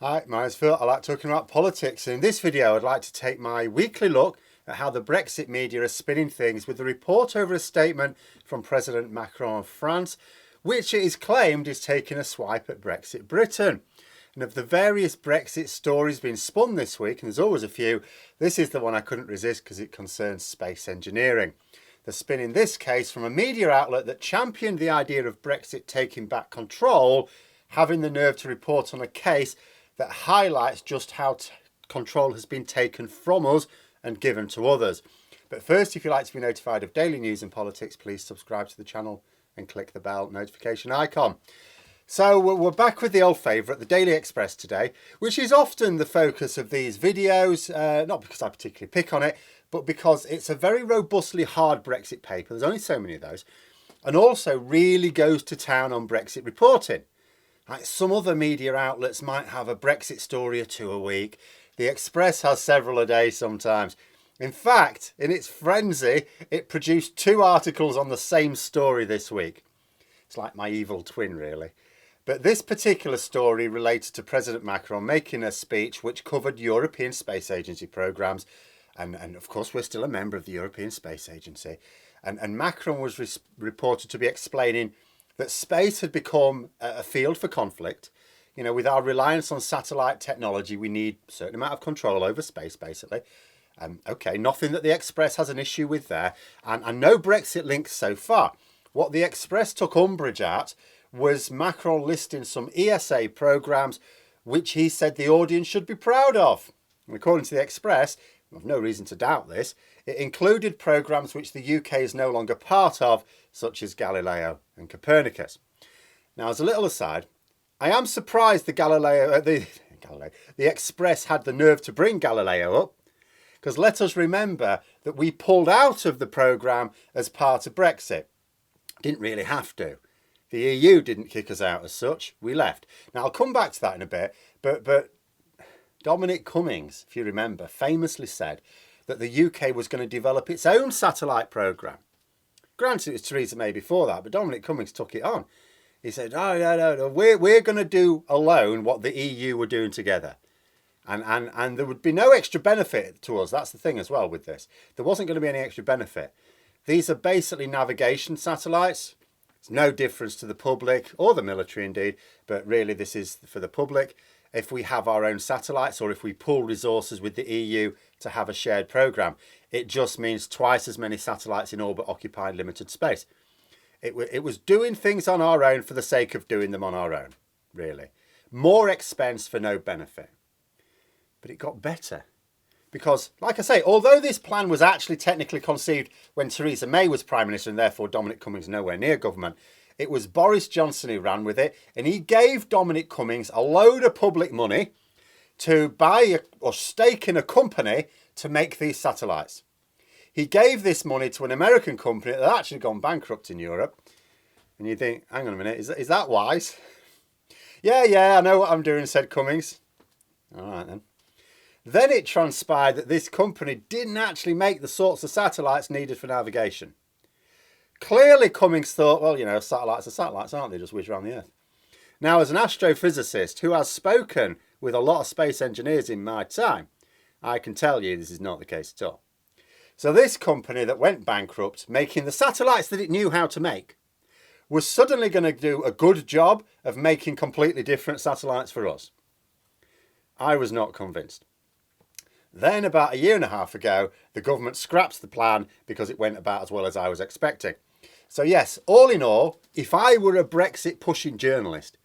Hi, my name's Phil. I like talking about politics. In this video, I'd like to take my weekly look at how the Brexit media are spinning things with the report over a statement from President Macron of France, which it is claimed is taking a swipe at Brexit Britain. And of the various Brexit stories being spun this week, and there's always a few, this is the one I couldn't resist because it concerns space engineering. The spin in this case from a media outlet that championed the idea of Brexit taking back control, having the nerve to report on a case that highlights just how control has been taken from us and given to others. But first, if you'd like to be notified of daily news and politics, please subscribe to the channel and click the bell notification icon. So we're back with the old favourite, the Daily Express today, which is often the focus of these videos, not because I particularly pick on it, but because it's a very robustly hard Brexit paper. There's only so many of those. And also really goes to town on Brexit reporting. Like some other media outlets might have a Brexit story or two a week. The Express has several a day sometimes. In fact, in its frenzy, it produced 2 articles on the same story this week. It's like my evil twin, really. But this particular story related to President Macron making a speech which covered European Space Agency programmes. And of course, we're still a member of the European Space Agency. And Macron was reported to be explaining that space had become a field for conflict. You know, with our reliance on satellite technology, we need a certain amount of control over space, basically. Okay, nothing that the Express has an issue with there. And no Brexit links so far. What the Express took umbrage at was Macron listing some ESA programmes which he said the audience should be proud of. And according to the Express, I've no reason to doubt this, it included programmes which the UK is no longer part of, such as Galileo and Copernicus. Now, as a little aside, I am surprised the Express had the nerve to bring Galileo up, because let us remember that we pulled out of the programme as part of Brexit. Didn't really have to. The EU didn't kick us out as such. We left. Now, I'll come back to that in a bit, but Dominic Cummings, if you remember, famously said that the UK was going to develop its own satellite programme. Granted, it was Theresa May before that, but Dominic Cummings took it on. He said, oh, no, we're going to do alone what the EU were doing together. And there would be no extra benefit to us. That's the thing as well with this. There wasn't going to be any extra benefit. These are basically navigation satellites. It's no difference to the public or the military indeed, but really this is for the public. If we have our own satellites or if we pool resources with the EU to have a shared programme, it just means twice as many satellites in orbit occupying limited space. It was doing things on our own for the sake of doing them on our own, really. More expense for no benefit. But it got better. Because, like I say, although this plan was actually technically conceived when Theresa May was Prime Minister and therefore Dominic Cummings nowhere near government, it was Boris Johnson who ran with it, and he gave Dominic Cummings a load of public money to buy or stake in a company to make these satellites. He gave this money to an American company that had actually gone bankrupt in Europe. And you think, hang on a minute, is that wise? Yeah, I know what I'm doing, said Cummings. All right then. Then it transpired that this company didn't actually make the sorts of satellites needed for navigation. Clearly Cummings thought, well, you know, satellites are satellites, aren't they? Just whiz around the Earth. Now, as an astrophysicist who has spoken with a lot of space engineers in my time, I can tell you this is not the case at all. So this company that went bankrupt, making the satellites that it knew how to make, was suddenly going to do a good job of making completely different satellites for us. I was not convinced. Then about a year and a half ago, the government scrapped the plan because it went about as well as I was expecting. So yes, all in all, if I were a Brexit pushing journalist,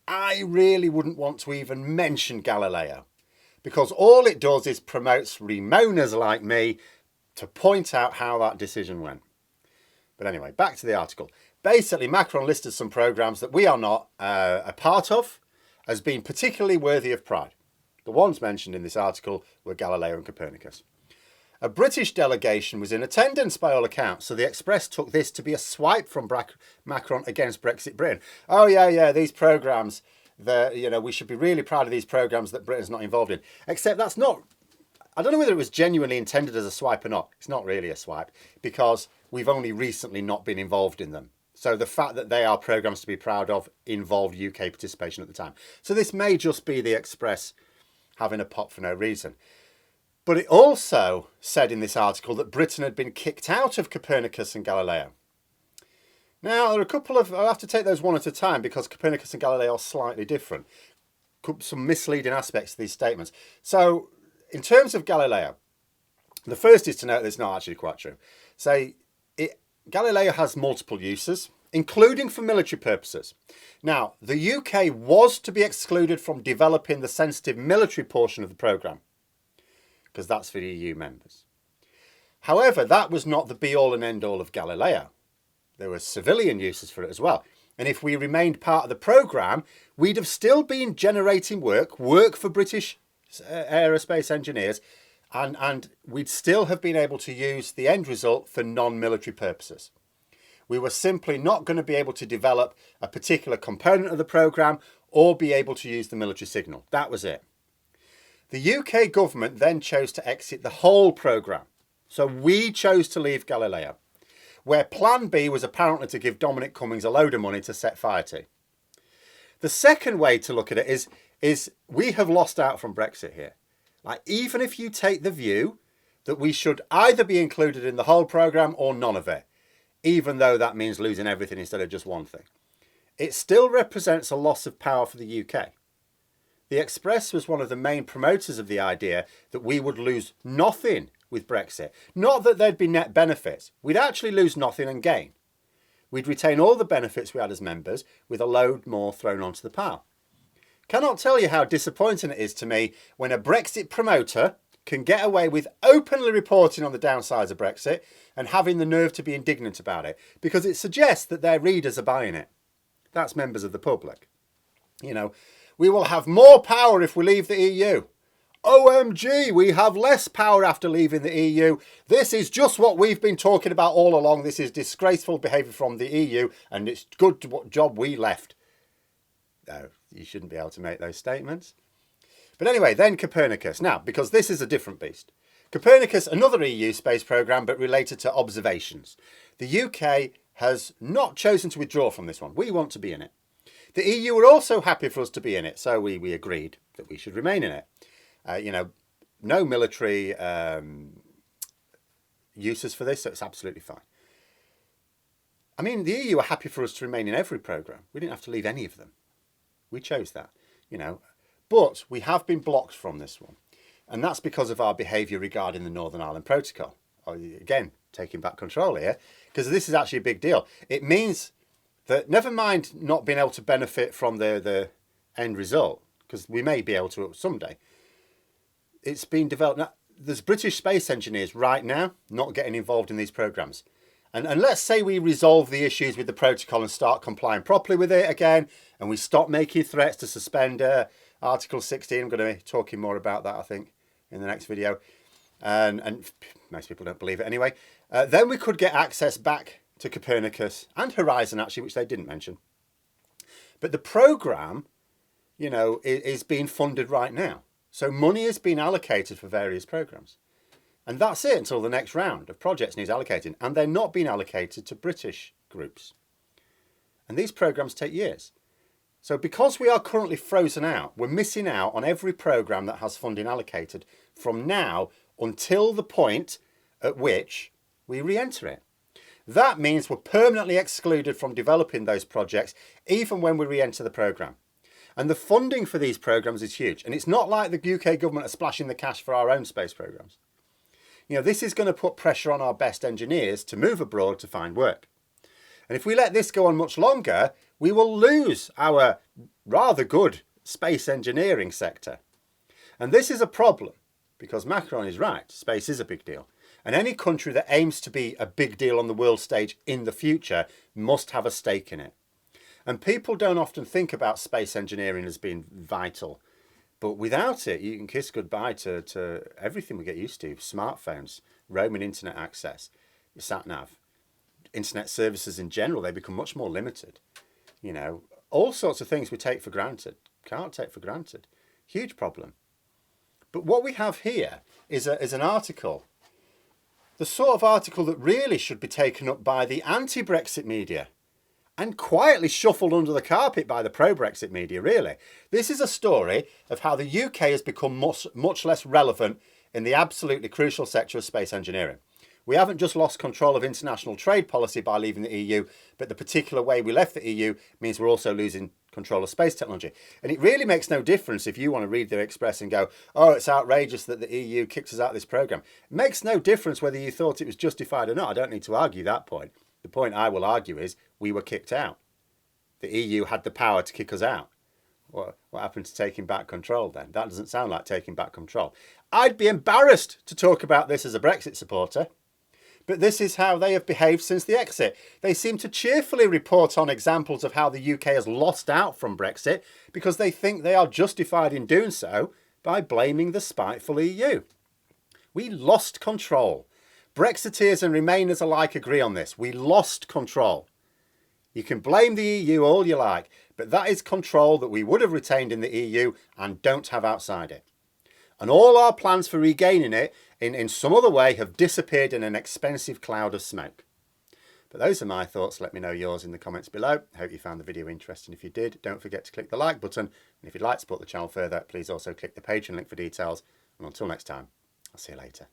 I really wouldn't want to even mention Galileo, because all it does is promotes remoaners like me to point out how that decision went. But anyway, back to the article. Basically, Macron listed some programmes that we are not a part of as being particularly worthy of pride. The ones mentioned in this article were Galileo and Copernicus. A British delegation was in attendance by all accounts, so the Express took this to be a swipe from Macron against Brexit Britain. Oh yeah, these programmes, we should be really proud of these programmes that Britain's not involved in. Except that's not, I don't know whether it was genuinely intended as a swipe or not. It's not really a swipe because we've only recently not been involved in them. So the fact that they are programmes to be proud of involved UK participation at the time. So this may just be the Express having a pop for no reason. But it also said in this article that Britain had been kicked out of Copernicus and Galileo. Now, there are a couple of, I'll have to take those one at a time because Copernicus and Galileo are slightly different. Some misleading aspects of these statements. So, in terms of Galileo, the first is to note that it's not actually quite true. Galileo has multiple uses, including for military purposes. Now, the UK was to be excluded from developing the sensitive military portion of the programme, because that's for the EU members. However, that was not the be-all and end-all of Galileo. There were civilian uses for it as well. And if we remained part of the programme, we'd have still been generating work for British aerospace engineers, and we'd still have been able to use the end result for non-military purposes. We were simply not going to be able to develop a particular component of the programme or be able to use the military signal. That was it. The UK government then chose to exit the whole programme. So we chose to leave Galileo, where plan B was apparently to give Dominic Cummings a load of money to set fire to. The second way to look at it is we have lost out from Brexit here. Like, even if you take the view that we should either be included in the whole programme or none of it, even though that means losing everything instead of just one thing, it still represents a loss of power for the UK. The Express was one of the main promoters of the idea that we would lose nothing with Brexit. Not that there'd be net benefits. We'd actually lose nothing and gain. We'd retain all the benefits we had as members with a load more thrown onto the pile. Cannot tell you how disappointing it is to me when a Brexit promoter can get away with openly reporting on the downsides of Brexit and having the nerve to be indignant about it, because it suggests that their readers are buying it. That's members of the public. You know, we will have more power if we leave the EU. OMG, we have less power after leaving the EU. This is just what we've been talking about all along. This is disgraceful behaviour from the EU, and it's good job we left. No, you shouldn't be able to make those statements. But anyway, then Copernicus. Now, because this is a different beast. Copernicus, another EU space programme, but related to observations. The UK has not chosen to withdraw from this one. We want to be in it. The EU were also happy for us to be in it, so we agreed that we should remain in it. No military uses for this, so it's absolutely fine. I mean, the EU are happy for us to remain in every programme. We didn't have to leave any of them. We chose that, But we have been blocked from this one. And that's because of our behaviour regarding the Northern Ireland Protocol. Again, taking back control here, because this is actually a big deal. It means that, never mind not being able to benefit from the end result, because we may be able to someday, it's been developed. Now, there's British space engineers right now not getting involved in these programmes. And let's say we resolve the issues with the protocol and start complying properly with it again, and we stop making threats to suspend Article 16. I'm going to be talking more about that, I think, in the next video. And most people don't believe it anyway. Then we could get access back to Copernicus and Horizon, actually, which they didn't mention. But the programme, is being funded right now. So money is being allocated for various programmes. And that's it until the next round of projects needs allocating. And they're not being allocated to British groups. And these programmes take years. So because we are currently frozen out, we're missing out on every programme that has funding allocated from now until the point at which we re-enter it. That means we're permanently excluded from developing those projects, even when we re-enter the programme. And the funding for these programmes is huge. And it's not like the UK government are splashing the cash for our own space programmes. This is going to put pressure on our best engineers to move abroad to find work. And if we let this go on much longer, we will lose our rather good space engineering sector. And this is a problem, because Macron is right. Space is a big deal. And any country that aims to be a big deal on the world stage in the future must have a stake in it. And people don't often think about space engineering as being vital. But without it, you can kiss goodbye to everything we get used to. Smartphones, roaming internet access, sat-nav, internet services in general, they become much more limited. All sorts of things we take for granted. Can't take for granted. Huge problem. But what we have here is an article. The sort of article that really should be taken up by the anti-Brexit media. and quietly shuffled under the carpet by the pro-Brexit media, really. This is a story of how the UK has become much less relevant in the absolutely crucial sector of space engineering. We haven't just lost control of international trade policy by leaving the EU, but the particular way we left the EU means we're also losing control of space technology. And it really makes no difference if you want to read the Express and go, oh, it's outrageous that the EU kicks us out of this programme. It makes no difference whether you thought it was justified or not. I don't need to argue that point. The point I will argue is we were kicked out. The EU had the power to kick us out. What happened to taking back control then? That doesn't sound like taking back control. I'd be embarrassed to talk about this as a Brexit supporter. But this is how they have behaved since the exit. They seem to cheerfully report on examples of how the UK has lost out from Brexit because they think they are justified in doing so by blaming the spiteful EU. We lost control. Brexiteers and Remainers alike agree on this. We lost control. You can blame the EU all you like, but that is control that we would have retained in the EU and don't have outside it. And all our plans for regaining it in some other way have disappeared in an expensive cloud of smoke. But those are my thoughts. Let me know yours in the comments below. I hope you found the video interesting. If you did, don't forget to click the like button. And if you'd like to support the channel further, please also click the Patreon link for details. And until next time, I'll see you later.